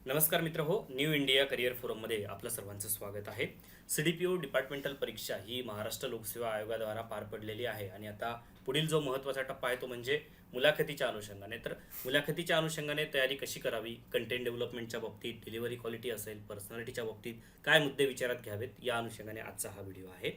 नमस्कार मित्र हो, न्यू इंडिया करिअर फोरममध्ये आपलं सर्वांचं स्वागत आहे. CDPO डिपार्टमेंटल परीक्षा ही महाराष्ट्र लोकसेवा आयोगाद्वारा पार पडलेली आहे आणि आता पुढील जो महत्त्वाचा टप्पा आहे तो म्हणजे मुलाखतीच्या अनुषंगाने. तर मुलाखतीच्या अनुषंगाने तयारी कशी करावी, कंटेंट डेव्हलपमेंटच्या बाबतीत, डिलिव्हरी क्वालिटी असेल, पर्सनॅलिटीच्या बाबतीत काय मुद्दे विचारात घ्यावेत या अनुषंगाने आजचा हा व्हिडिओ आहे.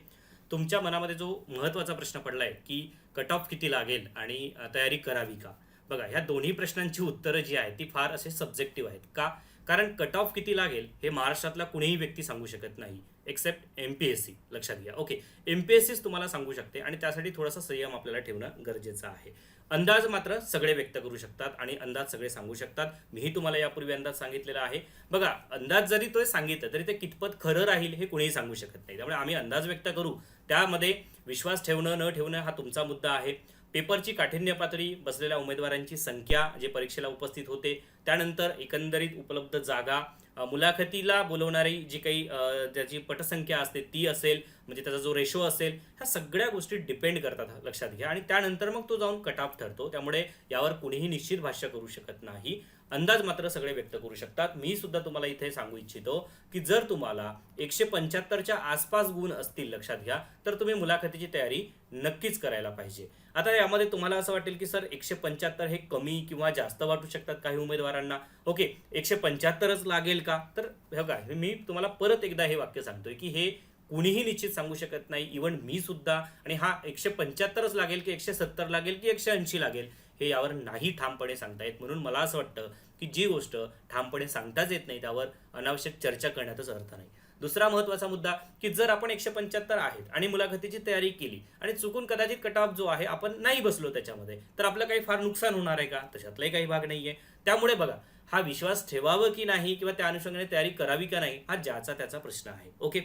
तुमच्या मनामध्ये जो महत्त्वाचा प्रश्न पडला आहे की कट ऑफ किती लागेल आणि तयारी करावी का? बघा, ह्या दोन्ही प्रश्नांची उत्तरं जी आहेत ती फार असे सब्जेक्टिव्ह आहेत. का? कारण कट ऑफ किती लागेल हे महाराष्ट्रातला कुणीही व्यक्ती सांगू शकत नाही एक्सेप्ट MPSC. लक्षात घ्या. ओके, MPSCच तुम्हाला सांगू शकते आणि त्यासाठी थोडासा संयम आपल्याला ठेवणं गरजेचं आहे. अंदाज मात्र सगळे व्यक्त करू शकतात आणि अंदाज सगळे सांगू शकतात. मीही तुम्हाला यापूर्वी अंदाज सांगितलेला आहे. बघा, अंदाज जरी तो सांगितलं तरी ते कितपत खरं राहील हे कुणीही सांगू शकत नाही. त्यामुळे आम्ही अंदाज व्यक्त करू, त्यामध्ये विश्वास ठेवणं न ठेवणं हा तुमचा मुद्दा आहे. पेपरची काठिण्य पातळी, बसलेल्या उमेदवारांची संख्या, जे परीक्षेला उपस्थित होते, त्यानंतर एकंदरीत उपलब्ध जागा, मुलाखतीला बोलवणारी जी काही त्याची पटसंख्या असते ती असेल, म्हणजे त्याचा जो रेशो असेल, ह्या सगळ्या गोष्टी डिपेंड करतात, लक्षात घ्या. आणि त्यानंतर मग तो जाऊन कट ऑफ ठरतो. त्यामुळे यावर कुणीही निश्चित भाष्य करू शकत नाही. अंदाज मात्र सगळे व्यक्त करू शकतात. मी सुद्धा तुम्हाला इथे सांगू इच्छितो की जर तुम्हाला 175च्या आसपास गुण असतील, लक्षात घ्या, तर तुम्ही मुलाखतीची तयारी नक्कीच करायला पाहिजे. आता यामध्ये तुम्हाला असं वाटेल की सर 175 हे कमी किंवा जास्त वाटू शकतात काही उमेदवारांना. ओके, 175च लागेल का? तर बघा, मी तुम्हाला परत एकदा हे वाक्य सांगतोय की हे कुणीही निश्चित सांगू शकत नाही, इव्हन मी सुद्धा. आणि हा 175च लागेल की 170 लागेल की 180 लागेल हे यावर नाही ठामपणे सांगता येत. म्हणून मला असं वाटतं की जी गोष्ट ठामपणे सांगताच येत नाही त्यावर अनावश्यक चर्चा करण्यातच अर्थ नाही. दुसरा महत्त्वाचा मुद्दा की जर आपण 175 आहेत आणि मुलाखतीची तयारी केली आणि चुकून कदाचित कट ऑफ जो आहे आपण नाही बसलो त्याच्यामध्ये, तर आपलं काही फार नुकसान होणार आहे का? तशातलाही काही भाग नाहीये. त्यामुळे बघा, हा विश्वास ठेवावं की नाही किंवा त्या अनुषंगाने तयारी करावी का नाही हा ज्याचा त्याचा प्रश्न आहे. ओके,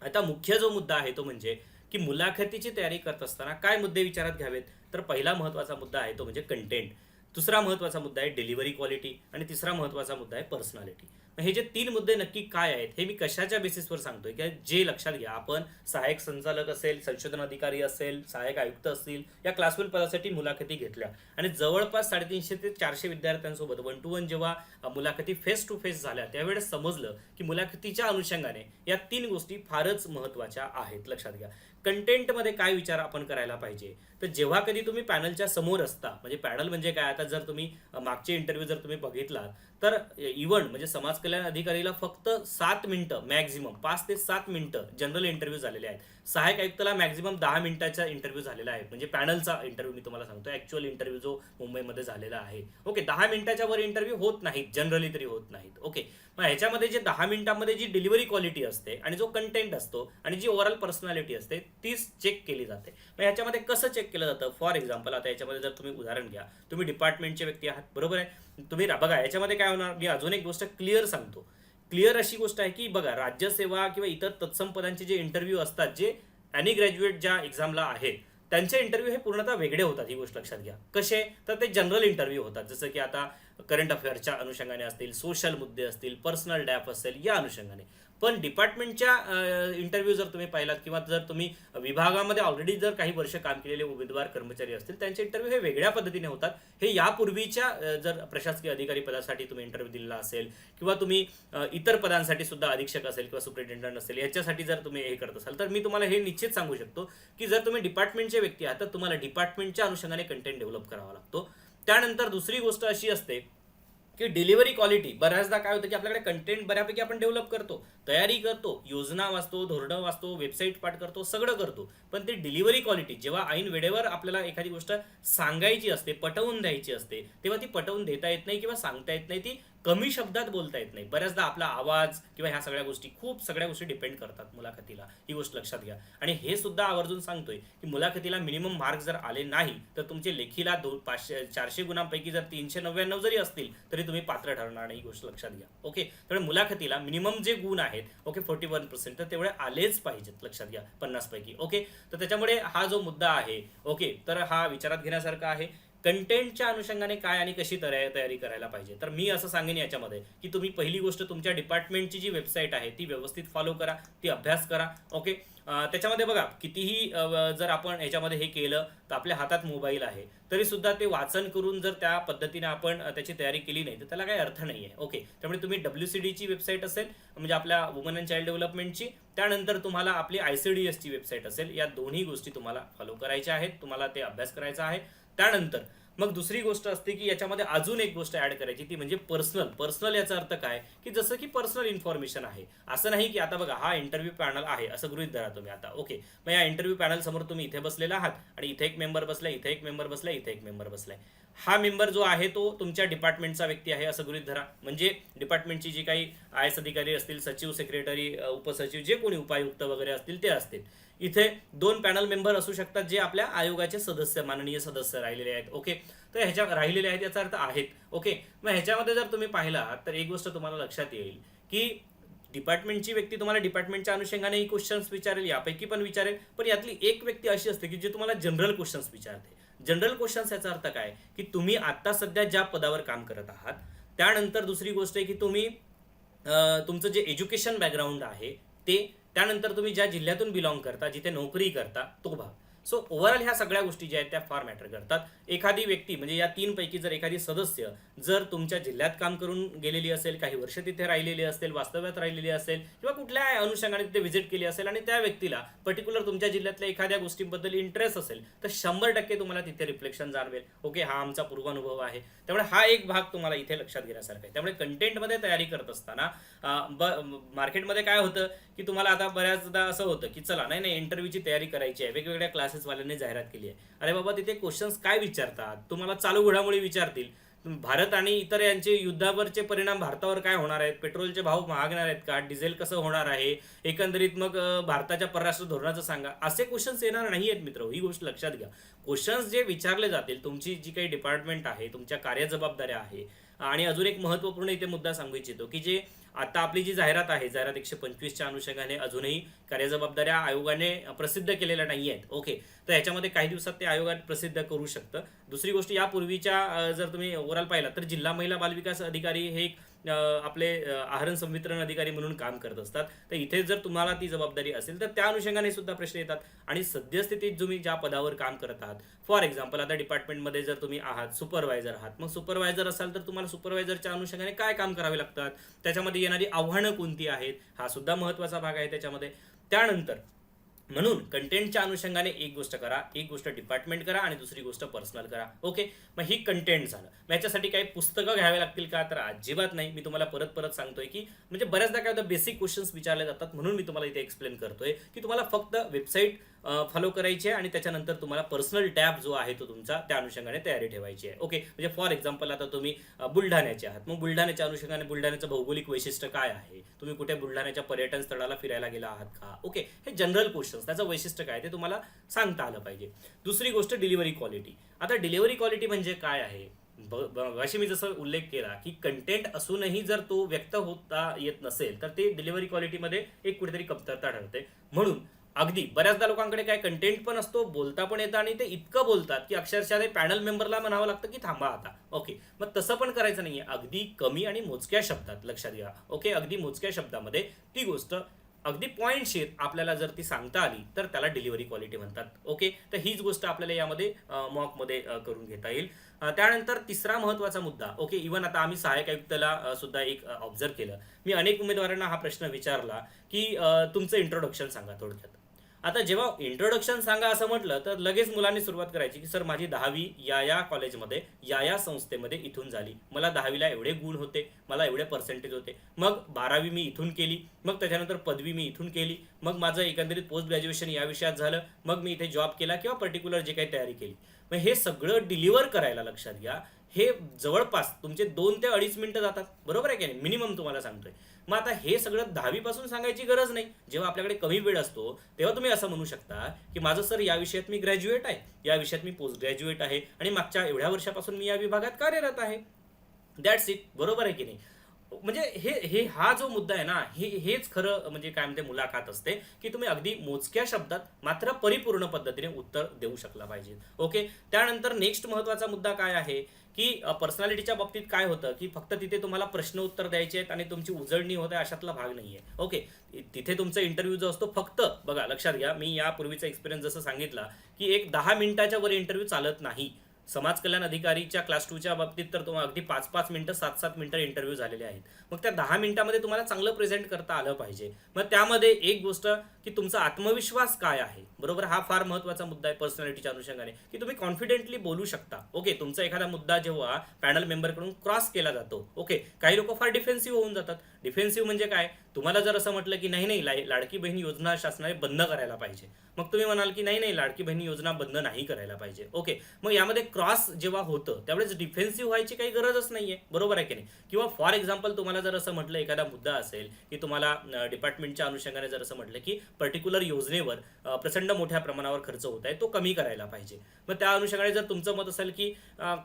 आता मुख्य जो मुद्दा आहे तो म्हणजे की मुलाखतीची तयारी करत असताना काय मुद्दे विचारात घ्यावेत. तर पहिला महत्त्वाचा मुद्दा आहे तो म्हणजे कंटेंट, दुसरा महत्त्वाचा मुद्दा आहे डिलिव्हरी क्वालिटी आणि तिसरा महत्त्वाचा मुद्दा आहे पर्सनॅलिटी. हे जे तीन मुद्दे नक्की काय आहेत हे मी कशाच्या बेसिसवर सांगतोय की जे लक्षात घ्या, आपण सहाय्यक संचालक असेल, संशोधन अधिकारी असेल, सहाय्यक आयुक्त असतील, या क्लास 1 पदासाठी मुलाखती घेतल्या आणि जवळपास 350 ते 400 विद्यार्थ्यांसोबत 1 to 1 जेव्हा मुलाखती फेस टू फेस झाल्या त्यावेळेस समजलं की मुलाखतीच्या अनुषंगाने या तीन गोष्टी फारच महत्त्वाच्या आहेत. लक्षात घ्या, कंटेंटमध्ये काय विचार आपण करायला पाहिजे. तर जेव्हा कधी तुम्ही पॅनलच्या समोर असता, म्हणजे पॅनल म्हणजे काय, आता जर तुम्ही मागचे इंटरव्ह्यू जर तुम्ही बघितला तर इव्हन म्हणजे समाज कल्याण अधिकारीला फक्त 7 मिनिटं, मॅक्झिमम 5 ते 7 मिनिटं जनरल इंटरव्ह्यू झालेले आहेत. सहाय्यक आयुक्ताला मॅक्झिमम 10 मिनिटाचा इंटरव्ह्यू झालेला आहे. म्हणजे पॅनलचा इंटरव्ह्यू मी तुम्हाला सांगतो, ऍक्च्युअल इंटरव्ह्यू जो मुंबईमध्ये झालेला आहे. ओके, 10 मिनिटाच्या वर इंटरव्ह्यू होत नाहीत, जनरली तरी होत नाहीत. ओके, मग ह्याच्यामध्ये जे 10 मिनिटांमध्ये जी डिलिव्हरी क्वालिटी असते आणि जो कंटेंट असतो आणि जी ओव्हरऑल पर्सनॅलिटी असते तीच चेक केली जाते. मग ह्याच्यामध्ये कसं चेक केलं जातं? फॉर एक्झाम्पल, आता याच्यामध्ये जर तुम्ही उदाहरण घ्या, तुम्ही डिपार्टमेंटचे व्यक्ती आहात, बरोबर आहे. तुम्ही बघा, याच्यामध्ये काय होणार, मी अजून एक गोष्ट क्लिअर सांगतो. क्लिअर अशी गोष्ट आहे की बघा, राज्यसेवा किंवा इतर तत्सम पदांचे जे इंटरव्ह्यू असतात, जे अॅनी ग्रॅज्युएट ज्या एक्झामला आहेत त्यांचे इंटरव्ह्यू हे पूर्णतः वेगळे होतात. ही गोष्ट लक्षात घ्या. कसे? तर ते जनरल इंटरव्ह्यू होतात, जसं की आता करंट अफेअर्सच्या अनुषंगाने असतील, सोशल मुद्दे असतील, पर्सनल डॅप असेल, या अनुषंगाने. पण डिपार्टमेंटच्या इंटरव्ह्यू जर तुम्ही पाहिलात किंवा जर तुम्ही विभागामध्ये ऑलरेडी जर काही वर्ष काम केलेले उमेदवार कर्मचारी असतील त्यांचे इंटरव्ह्यू हे वेगळ्या पद्धतीने होतात. हे यापूर्वीच्या जर प्रशासकीय अधिकारी पदासाठी तुम्ही इंटरव्ह्यू दिलेला असेल किंवा तुम्ही इतर पदांसाठी सुद्धा अधीक्षक असेल किंवा सुपरिटेंडंट असेल याच्यासाठी जर तुम्ही हे करत असाल, तर मी तुम्हाला हे निश्चित सांगू शकतो की जर तुम्ही डिपार्टमेंटचे व्यक्ती आहात तर तुम्हाला डिपार्टमेंटच्या अनुषंगाने कंटेंट डेव्हलप करावा लागतो. त्यानंतर दुसरी गोष्ट अशी असते की डिलिव्हरी क्वालिटी. बऱ्याचदा काय होतं की आपल्याकडे कंटेंट बऱ्यापैकी आपण डेव्हलप करतो, तयारी करतो, योजना वाचतो, धोरणं वाचतो, वेबसाईट पाठ करतो, सगळं करतो, पण ते डिलिव्हरी क्वालिटी जेव्हा ऐन वेळेवर आपल्याला एखादी गोष्ट सांगायची असते, पटवून द्यायची असते, तेव्हा ती पटवून देता येत नाही किंवा सांगता येत नाही, ती कमी शब्दात बोलता येत नाही. बऱ्याचदा आपला आवाज किंवा ह्या सगळ्या गोष्टी, खूप सगळ्या गोष्टी डिपेंड करतात मुलाखतीला. ही गोष्ट लक्षात घ्या. आणि हे सुद्धा आवर्जून सांगतोय की मुलाखतीला मिनिमम मार्क जर आले नाही तर तुमचे लेखीला 400 गुणांपैकी जर 399 जरी असतील तरी तुम्ही पात्र ठरणार नाही. ही गोष्ट लक्षात घ्या. ओके, तर मुलाखतीला मिनिमम जे गुण आहेत, ओके, 41%, तर तेवढे आलेच पाहिजेत, लक्षात घ्या, 50 पैकी. ओके, तर त्याच्यामुळे हा जो मुद्दा आहे, ओके, तर हा विचारात घेण्यासारखा आहे. कंटेंटच्या अनुषंगाने काय आणि कशी तयारी करायला पाहिजे, तर मी असं सांगेन याच्यामध्ये की तुम्ही पहिली गोष्ट तुमच्या डिपार्टमेंटची जी वेबसाईट आहे ती व्यवस्थित फॉलो करा, ती अभ्यास करा. ओके. त्याच्यामध्ये बघा कितीही जर आपण याच्यामध्ये हे केलं तर आपल्या हातात मोबाईल आहे तरी सुद्धा ते वाचन करून जर त्या पद्धतीने आपण त्याची तयारी केली नाही तर त्याला काही अर्थ नाही आहे. ओके. त्यामुळे तुम्ही WCDची वेबसाईट असेल म्हणजे आपल्या वुमन अँड चाइल्ड डेव्हलपमेंटची, त्यानंतर तुम्हाला आपली ICDSची वेबसाईट असेल, या दोन्ही गोष्टी तुम्हाला फॉलो करायच्या आहेत, तुम्हाला ते अभ्यास करायचा आहे. त्यानंतर मग दुसरी गोष्ट असते की याच्यामध्ये अजून एक गोष्ट ऍड करायची, ती म्हणजे पर्सनल याचा अर्थ काय की जसं की पर्सनल इन्फॉर्मेशन आहे. असं नाही की आता बघा हा इंटरव्ह्यू पॅनल आहे असं गृहीत धरा तुम्ही आता. ओके. मग या इंटरव्ह्यू पॅनल समोर तुम्ही इथे बसलेला आहात आणि इथे एक मेंबर बसलाय, इथे एक मेंबर बसलाय, इथे एक मेंबर बसलाय. हा मेंबर जो आहे तो तुमच्या डिपार्टमेंटचा व्यक्ती आहे असं गृहीत धरा. म्हणजे डिपार्टमेंटची जी काही IAS अधिकारी असतील, सचिव, सेक्रेटरी, उपसचिव, जे कोणी उपायुक्त वगैरे असतील ते असतील. इथे 2 पॅनल मेंबर असू शकतात जे आपल्या आयोगाचे सदस्य, माननीय सदस्य राहिलेले आहेत. ओके. तर ह्याच्या राहिलेले आहेत याचा अर्थ आहेत. ओके. मग ह्याच्यामध्ये जर तुम्ही पाहिला तर एक गोष्ट तुम्हाला लक्षात येईल की डिपार्टमेंटची व्यक्ती तुम्हाला डिपार्टमेंटच्या अनुषंगाने क्वेश्चन्स विचारेल, यापैकी पण विचारेल, पण यातली एक व्यक्ती अशी असते की जे तुम्हाला जनरल क्वेश्चन्स विचारते. जनरल क्वेश्चन्स याचा अर्थ काय की तुम्ही आता सध्या ज्या पदावर काम करत आहात, त्यानंतर दुसरी गोष्ट आहे की तुम्ही तुमचं जे एज्युकेशन बॅकग्राऊंड आहे ते, त्यानंतर तुम्ही ज्या जिल्ह्यातून बिलॉंग करता, जिथे नोकरी करता तो भाग. सो ओव्हरऑल ह्या सगळ्या गोष्टी ज्या आहेत त्या फार मॅटर करतात. एखादी व्यक्ती म्हणजे या 3 पैकी जर एखादी सदस्य जर तुमच्या जिल्ह्यात काम करून गेलेली असेल, काही वर्ष तिथे राहिलेली असेल, वास्तव्यात राहिलेली असेल किंवा कुठल्या अनुषंगाने तिथे व्हिजिट केली असेल आणि त्या व्यक्तीला पर्टिक्युलर तुमच्या जिल्ह्यातल्या एखाद्या गोष्टींबद्दल इंटरेस्ट असेल तर 100% तुम्हाला तिथे रिफ्लेक्शन जाणवेल. ओके. हा आमचा पूर्वानुभव आहे. त्यामुळे हा एक भाग तुम्हाला इथे लक्षात घेण्यासारखा आहे. त्यामुळे कंटेंटमध्ये तयारी करत असताना मार्केटमध्ये काय होतं की तुम्हाला आता बऱ्याचदा असं होतं की चला नाही इंटरव्ह्यूची तयारी करायची आहे, वेगवेगळ्या क्लासेसवाल्यांनी जाहिरात केली आहे. अरे बाबा तिथे क्वेश्चन्स काय विचारतात, तुम्हाला चालू घडामोडी विचारतील, भारत आणि इतर यांचे युद्धावरचे परिणाम भारतावर काय होणार आहेत, पेट्रोलचे भाव महागणार आहेत का, डिझेल कसं होणार आहे, एकंदरीत मग भारताच्या परराष्ट्र धोरणाचं सांगा, असे क्वेश्चन्स येणार नाही आहेत मित्र. ही गोष्ट लक्षात घ्या. क्वेश्चन्स जे विचारले जातील, तुमची जी काही डिपार्टमेंट आहे, तुमच्या कार्यजबाबदाऱ्या आहे. आणि अजून एक महत्त्वपूर्ण इथे मुद्दा सांगू इच्छितो की जे आता आपली जी जाहिरात आहे, जाहिरात 125च्या अनुषंगाने अजूनही कार्यजबाबदाऱ्या आयोगाने प्रसिद्ध केलेल्या नाही आहेत. ओके. तर ह्याच्यामध्ये काही दिवसात ते आयोगाने प्रसिद्ध करू शकतं. दुसरी गोष्ट, यापूर्वीच्या जर तुम्ही ओव्हरऑल पाहिला तर जिल्हा महिला बालविकास अधिकारी हे आपले आहरण संवितरण अधिकारी म्हणून काम करत असतात. तर इथे जर तुम्हाला ती जबाबदारी असेल तर त्या अनुषंगाने सुद्धा प्रश्न येतात. आणि सद्यस्थितीत तुम्ही ज्या पदावर काम करत आहात, फॉर एक्झाम्पल आता डिपार्टमेंटमध्ये जर तुम्ही आहात, सुपरवायझर आहात, मग सुपरवायझर असाल तर तुम्हाला सुपरवायझरच्या अनुषंगाने काय काम करावे लागतात, त्याच्यामध्ये येणारी आव्हानं कोणती आहेत, हा सुद्धा महत्त्वाचा भाग आहे त्याच्यामध्ये. त्यानंतर म्हणून कंटेंटच्या अनुषंगाने एक गोष्ट करा, एक गोष्ट डिपार्टमेंट करा आणि दुसरी गोष्ट पर्सनल करा. ओके. मग ही कंटेंट झालं. मग याच्यासाठी काही पुस्तकं घ्यावे लागतील का, तर अजिबात नाही. मी तुम्हाला परत सांगतोय की म्हणजे बऱ्याचदा काय होतं, बेसिक क्वेश्चन्स विचारले जातात, म्हणून मी तुम्हाला इथे एक्सप्लेन करतोय की तुम्हाला फक्त वेबसाईट फॉलो करायची आहे आणि त्याच्यानंतर तुम्हाला पर्सनल टॅब जो आहे तो तुमचा त्या अनुषंगाने तयारी ठेवायची आहे. ओके. म्हणजे फॉर एक्झाम्पल आता तुम्ही बुलढाण्याचे आहात, मग बुलढाण्याच्या अनुषंगाने बुलढाण्याचं भौगोलिक वैशिष्ट्य काय आहे, तुम्ही कुठे बुलढाण्याच्या पर्यटन स्थळाला फिरायला गेला आहात का. ओके. हे जनरल क्वेश्चन्स, त्याचं वैशिष्ट्य काय ते तुम्हाला सांगता आलं पाहिजे. दुसरी गोष्ट डिलिव्हरी क्वालिटी. आता डिलिव्हरी क्वालिटी म्हणजे काय आहे, अशी मी जसं उल्लेख केला की कंटेंट असूनही जर तो व्यक्त होता येत नसेल तर ते डिलिव्हरी क्वालिटीमध्ये एक कुठेतरी कमतरता ठरते. म्हणून अगदी बऱ्याचदा लोकांकडे काय कंटेंट पण असतो, बोलता पण येतं आणि ते इतकं बोलतात की अक्षरशः ते पॅनल मेंबरला म्हणावं लागतं की थांबा आता. ओके. मग तसं पण करायचं नाहीये. अगदी कमी आणि मोजक्या शब्दात लक्षात घ्या. ओके. अगदी मोजक्या शब्दामध्ये ती गोष्ट अगदी पॉईंटशीर आपल्याला जर ती सांगता आली तर त्याला डिलिव्हरी क्वालिटी म्हणतात. ओके. तर हीच गोष्ट आपल्याला यामध्ये मॉकमध्ये करून घेता येईल. त्यानंतर तिसरा महत्त्वाचा मुद्दा. ओके. इव्हन आता आम्ही सहाय्यक आयुक्ताला सुद्धा एक ऑब्झर्व केलं. मी अनेक उमेदवारांना हा प्रश्न विचारला की तुमचं इंट्रोडक्शन सांगा थोडक्यात. आता जेव्हा इंट्रोडक्शन सांगा असं म्हटलं तर लगेच मुलांनी सुरुवात करायची की सर माझी 10वी या कॉलेजमध्ये या संस्थेमध्ये इथून झाली, मला 10वीला एवढे गुण होते, मला एवढे पर्सेंटेज होते, मग 12वी मी इथून केली, मग त्याच्यानंतर पदवी मी इथून केली, मग माझं एकंदरीत पोस्ट ग्रॅज्युएशन या विषयात झालं, मग मी इथे जॉब केला किंवा पर्टिक्युलर जे काही तयारी केली. मग हे सगळं डिलिव्हर करायला लक्षात घ्या हे जवळपास तुमचे 2 ते 2.5 मिनिटं जातात. बरोबर आहे की नाही, मिनिमम तुम्हाला सांगतोय. मग आता हे सगळं 10वी पासून सांगायची गरज नाही. जेव्हा आपल्याकडे कमी वेळ असतो तेव्हा तुम्ही असं म्हणू शकता की माझं सर या विषयात मी ग्रॅज्युएट आहे, या विषयात मी पोस्ट ग्रॅज्युएट आहे आणि मागच्या एवढ्या वर्षापासून मी या विभागात कार्यरत आहे. That's it. बरोबर आहे की नाही. म्हणजे हे हे हा जो मुद्दा आहे ना, हेच खरं म्हणजे काय म्हणते मुलाखत असते, की तुम्ही अगदी मोजक्या शब्दात मात्र परिपूर्ण पद्धतीने उत्तर देऊ शकला पाहिजे. ओके. त्यानंतर नेक्स्ट महत्त्वाचा मुद्दा काय आहे, की पर्सनॅलिटीच्या बाबतीत काय होतं, की फक्त तिथे तुम्हाला प्रश्न उत्तर द्यायचे आहेत आणि तुमची उजळणी होत आहे अशातला भाग नाहीये. ओके. तिथे तुमचा इंटरव्ह्यू जो असतो फक्त बघा लक्षात घ्या, मी यापूर्वीचा एक्सपिरियन्स जसं सांगितला, की एक 10 मिनिटाच्या वर इंटरव्ह्यू चालत नाही. समाज कल्याण अधिकारीच्या क्लास 2च्या बाबतीत तर तुम्हाला अगदी 5-5 मिनिटं, 7-7 मिनिटं इंटरव्ह्यू झालेले आहेत. मग त्या 10 मिनिटामध्ये तुम्हाला चांगलं प्रेझेंट करता आलं पाहिजे. मग त्यामध्ये एक गोष्ट, की तुमचा आत्मविश्वास काय आहे, बरोबर? हा फार महत्त्वाचा मुद्दा आहे पर्सनॅलिटीच्या अनुषंगाने, की तुम्ही कॉन्फिडेंटली बोलू शकता. ओके. तुमचा एखादा मुद्दा जेव्हा पॅनल मेंबरकडून क्रॉस केला जातो, ओके, काही लोक फार डिफेन्सिव्ह होऊन जातात. डिफेन्सिव्ह म्हणजे काय? तुम्हाला जर असं म्हटलं की नाही नाही लाडकी बहीण योजना शासनाने बंद करायला पाहिजे, मग तुम्ही म्हणाल की नाही नाही लाडकी बहीण योजना बंद नाही करायला पाहिजे. ओके. मग यामध्ये क्रॉस जेव्हा होतं त्यावेळेस डिफेन्सिव्ह व्हायची काही गरजच नाहीये, बरोबर आहे की नाही? किंवा फॉर एक्झाम्पल तुम्हाला जर असं म्हटलं, एखादा मुद्दा असेल की तुम्हाला डिपार्टमेंटच्या अनुषंगाने जर असं म्हटलं की पर्टिक्युलर योजनेवर प्रचंड मोठ्या प्रमाणावर खर्च होत आहे, तो कमी करायला पाहिजे. मग त्या अनुषंगाने जर तुमचं मत असेल की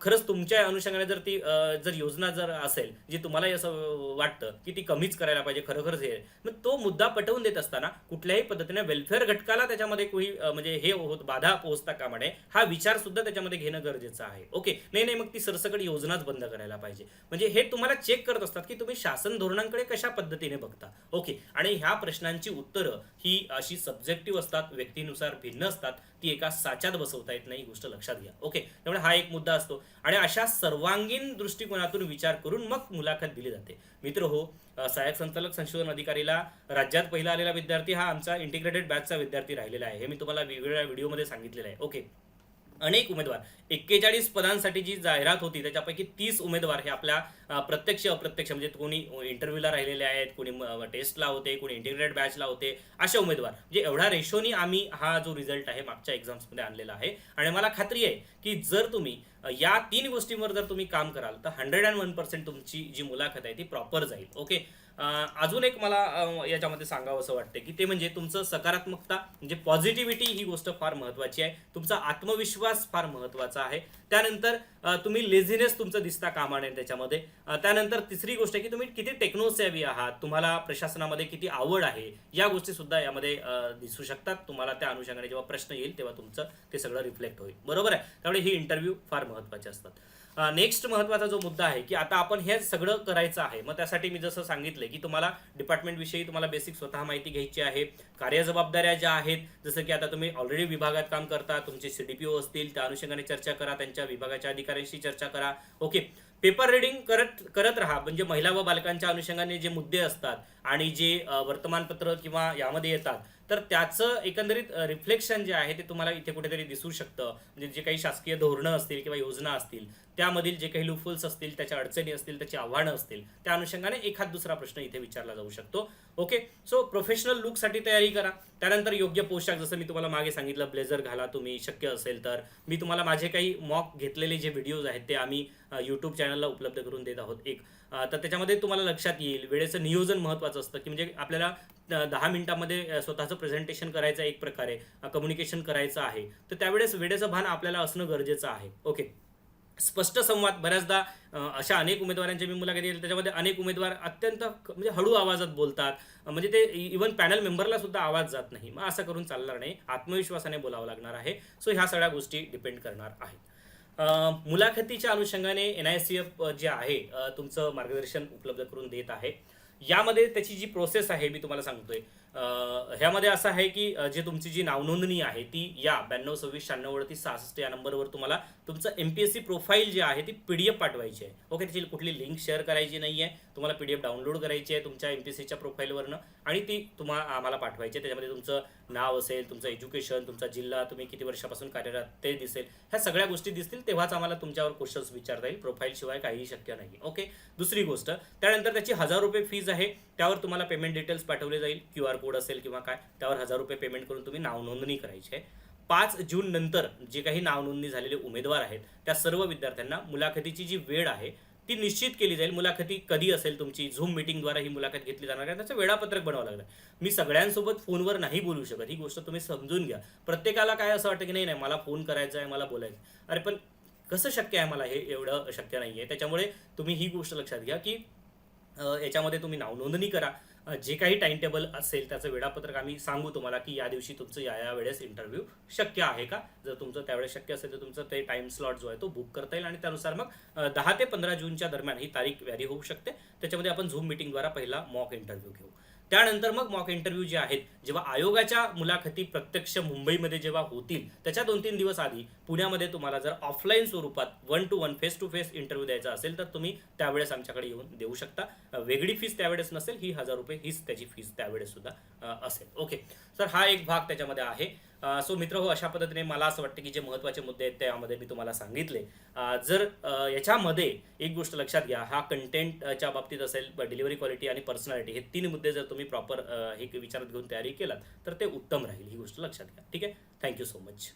खरंच तुमच्या अनुषंगाने जर ती जर योजना जर असेल जी तुम्हालाही असं वाटतं की ती कमीच करायला पाहिजे, खरोखरच हे, मग तो मुद्दा पटवून देत असताना कुठल्याही पद्धतीने वेलफेअर घटकाला त्याच्यामध्ये कोणी म्हणजे हे होत बाधा पोहोचता कामा नये, हा विचार सुद्धा त्याच्यामध्ये घेणं गरजेचं आहे. ओके. नाही नाही मग ती सरसकट योजनाच बंद करायला पाहिजे. म्हणजे हे तुम्हाला चेक करत असतात की तुम्ही शासन धोरणांकडे कशा पद्धतीने बघता. ओके. आणि ह्या प्रश्नांची उत्तरं ही अशी सब्जेक्टिव्ह असतात, व्यक्तीनुसार भिन्न असतात, ती एका साच्यात बसवता येत नाही, ही गोष्ट लक्षात घ्या. ओके. त्यामुळे हा एक मुद्दा असतो आणि अशा सर्वांगीण दृष्टिकोनातून विचार करून मग मुलाखत दिली जाते. मित्र हो, सहाय्यक संचालक संशोधन अधिकारीला राज्यात पहिला आलेला विद्यार्थी हा आमचा इंटिग्रेटेड बॅचचा विद्यार्थी राहिलेला आहे. हे मी तुम्हाला वेगवेगळ्या व्हिडिओमध्ये सांगितलेलं आहे. ओके. अनेक उमेदवार, 41 पदांसाठी जी जाहिरात होती त्याच्यापैकी 30 उमेदवार हे आपल्या प्रत्यक्ष अप्रत्यक्ष म्हणजे कोणी इंटरव्ह्यूला राहिलेले आहेत, कोणी टेस्टला होते, कोणी इंटिग्रेटेड बॅचला होते, असे उमेदवार म्हणजे एवढ्या रेशोनी आम्ही हा जो रिझल्ट आहे मागच्या एक्झाम्समध्ये आणलेला आहे. आणि मला खात्री आहे की जर तुम्ही या 3 गोष्टींवर जर तुम्ही काम कराल तर 101% तुमची जी मुलाखत आहे ती प्रॉपर जाईल. ओके. अजून एक मला याच्यामध्ये सांगावं असं वाटतं की ते म्हणजे तुमचं सकारात्मकता म्हणजे पॉझिटिव्हिटी, ही गोष्ट फार महत्त्वाची आहे. तुमचा आत्मविश्वास फार महत्त्वाचा आहे. त्यानंतर तुम्ही लेझीनेस तुमचं दिसता कामा नये त्याच्यामध्ये. त्यानंतर तिसरी गोष्ट आहे की तुम्ही किती टेक्नोसेव्ही आहात, तुम्हाला प्रशासनामध्ये किती आवड आहे, या गोष्टी सुद्धा यामध्ये दिसू शकतात. तुम्हाला त्या अनुषंगाने जेव्हा प्रश्न येईल तेव्हा तुमचं ते सगळं रिफ्लेक्ट होईल, बरोबर आहे? त्यामुळे ही इंटरव्ह्यू फार महत्त्वाचे असतात. नेक्स्ट महत्त्वाचा जो मुद्दा आहे की आता आपण हे सगळं करायचं आहे, मग त्यासाठी मी जसं सांगितलं की तुम्हाला डिपार्टमेंटविषयी तुम्हाला बेसिक स्वतः माहिती घ्यायची आहे. कार्यजबाबदाऱ्या ज्या आहेत, जसं की आता तुम्ही ऑलरेडी विभागात काम करता, तुमचे CDPO असतील त्या अनुषंगाने चर्चा करा, त्यांच्या विभागाच्या अधिकाऱ्यांशी चर्चा करा. ओके. पेपर रिडिंग करत करत राहा. म्हणजे महिला व बालकांच्या अनुषंगाने जे मुद्दे असतात आणि जे वर्तमानपत्र किंवा यामध्ये येतात, तर त्याचं एकंदरीत रिफ्लेक्शन जे आहे ते तुम्हाला इथे कुठेतरी दिसू शकतं. म्हणजे जे काही शासकीय धोरणं असतील किंवा योजना असतील त्यामधील जे काही लूपहोल्स असतील, त्याच्या अडचणी असतील, त्याची आव्हानं असतील, त्या अनुषंगाने एखाद दुसरा प्रश्न इथे विचारला जाऊ शकतो. ओके. सो प्रोफेशनल लुकसाठी तयारी करा. त्यानंतर योग्य पोशाख, जसं मी तुम्हाला मागे सांगितलं, ब्लेझर घाला तुम्ही शक्य असेल तर. मी तुम्हाला माझे काही मॉक घेतलेले जे व्हिडिओज आहेत ते आम्ही यूट्यूब चॅनलला उपलब्ध करून देत आहोत एक. तर त्याच्यामध्ये तुम्हाला लक्षात येईल वेळेचं नियोजन महत्त्वाचं असतं, की म्हणजे आपल्याला 10 मिनिटामध्ये स्वतःचं प्रेझेंटेशन करायचं आहे, एक प्रकारे कम्युनिकेशन करायचं आहे, तर त्यावेळेस वेळेचं भान आपल्याला असणं गरजेचं आहे. ओके. स्पष्ट संवाद, बऱ्याचदा अशा अनेक उमेदवारांच्या मी मुलाखती घेतल्या, त्याच्यामध्ये अनेक उमेदवार अत्यंत म्हणजे हळू आवाजात बोलतात, म्हणजे ते इव्हन पॅनल मेंबरला सुद्धा आवाज जात नाही. मग असं करून चालणार नाही, आत्मविश्वासाने बोलावं लागणार आहे. सो ह्या सगळ्या गोष्टी डिपेंड करणार आहेत. मुलाखतीच्या अनुषंगाने NICF जे आहे तुमचं मार्गदर्शन उपलब्ध करून देत आहे. यामध्ये त्याची जी प्रोसेस आहे मी तुम्हाला सांगतोय. ह्यामध्ये असं आहे की जे तुमची जी नावनोंदणी आहे ती या 922696 या नंबरवर तुम्हाला तुमचं MPSC प्रोफाईल जे आहे ती PDF पाठवायची आहे. ओके. त्याची कुठली लिंक शेअर करायची नाही आहे, तुम्हाला PDF डाउनलोड करायची आहे तुमच्या MPSCच्या प्रोफाईलवरनं आणि ती तुम्हाला आम्हाला पाठवायची आहे. त्याच्यामध्ये तुमचं नाव असेल, तुमचं एज्युकेशन, तुमचा जिल्हा, तुम्ही किती वर्षापासून कार्यरत ते दिसेल. ह्या सगळ्या गोष्टी दिसतील तेव्हाच आम्हाला तुमच्यावर क्वेश्चन्स विचारता येईल. प्रोफाईलशिवाय काहीही शक्य नाही. ओके. दुसरी गोष्ट, त्यानंतर त्याची ₹1000 फीज आहे. त्यावर तुम्हाला पेमेंट डिटेल्स पाठवले जाईल, QR कोड असेल किंवा काय, त्यावर ₹1000 पेमेंट करून तुम्ही नावनोंदणी करायची आहे. 5 जून नंतर जे काही नावनोंदणी झालेले उमेदवार आहेत त्या सर्व विद्यार्थ्यांना मुलाखतीची जी वेळ आहे ती निश्चित केली जाईल. मुलाखती कधी असेल तुमची, झूम मीटिंगद्वारे ही मुलाखत घेतली जाणार आहे, त्याचं वेळापत्रक बनवावं लागणार. मी सगळ्यांसोबत फोनवर नाही बोलू शकत, ही गोष्ट तुम्ही समजून घ्या. प्रत्येकाला काय असं वाटतं की नाही नाही मला फोन करायचा आहे, मला बोलायचं, अरे पण कसं शक्य आहे, मला हे एवढं शक्य नाही आहे. त्याच्यामुळे तुम्ही ही गोष्ट लक्षात घ्या की याच्यामध्ये तुम्ही नावनोंदणी करा. जे काही टाइम टेबल असेल त्याचं वेळापत्रक आम्ही सांगू तुम्हाला की या दिवशी तुमचं या वेळेस इंटरव्ह्यू शक्य आहे का. जर तुमचं त्यावेळेस शक्य असेल तर तुमचं ते टाइम स्लॉट जो आहे तो बुक करता येईल आणि त्यानुसार मग 10 ते 15 जूनच्या दरम्यान ही तारीख व्हॅरी होऊ शकते. त्याच्यामध्ये आपण झूम मिटिंगद्वारा पहिला मॉक इंटरव्ह्यू घेऊ. त्यानंतर मग मॉक इंटरव्ह्यू जे आहेत, जेव्हा आयोगाच्या मुलाखती प्रत्यक्ष मुंबईमध्ये जेव्हा होतील त्याच्या 2-3 दिवस आधी पुण्यामध्ये तुम्हाला जर ऑफलाईन स्वरूपात 1 to 1 face to face interview द्यायचा असेल तर तुम्ही त्यावेळेस आमच्याकडे येऊन देऊ शकता. वेगळी फीस त्यावेळेस नसेल, ही 1000 रुपये हीच त्याची फीस त्यावेळेस सुद्धा असेल. ओके, तर हा एक भाग त्याच्यामध्ये आहे. सो मित्र हो, अशा पद्धतीने मला असं वाटतं की जे महत्त्वाचे मुद्दे आहेत त्यामध्ये मी तुम्हाला सांगितले. जर याच्यामध्ये एक गोष्ट लक्षात घ्या, हा कंटेंटच्या बाबतीत असेल, डिलिव्हरी क्वालिटी आणि पर्सनॅलिटी हे 3 मुद्दे जर तुम्ही प्रॉपर हे विचारात घेऊन तयारी केलात तर ते उत्तम राहील. ही गोष्ट लक्षात घ्या. ठीक आहे, थँक्यू सो मच.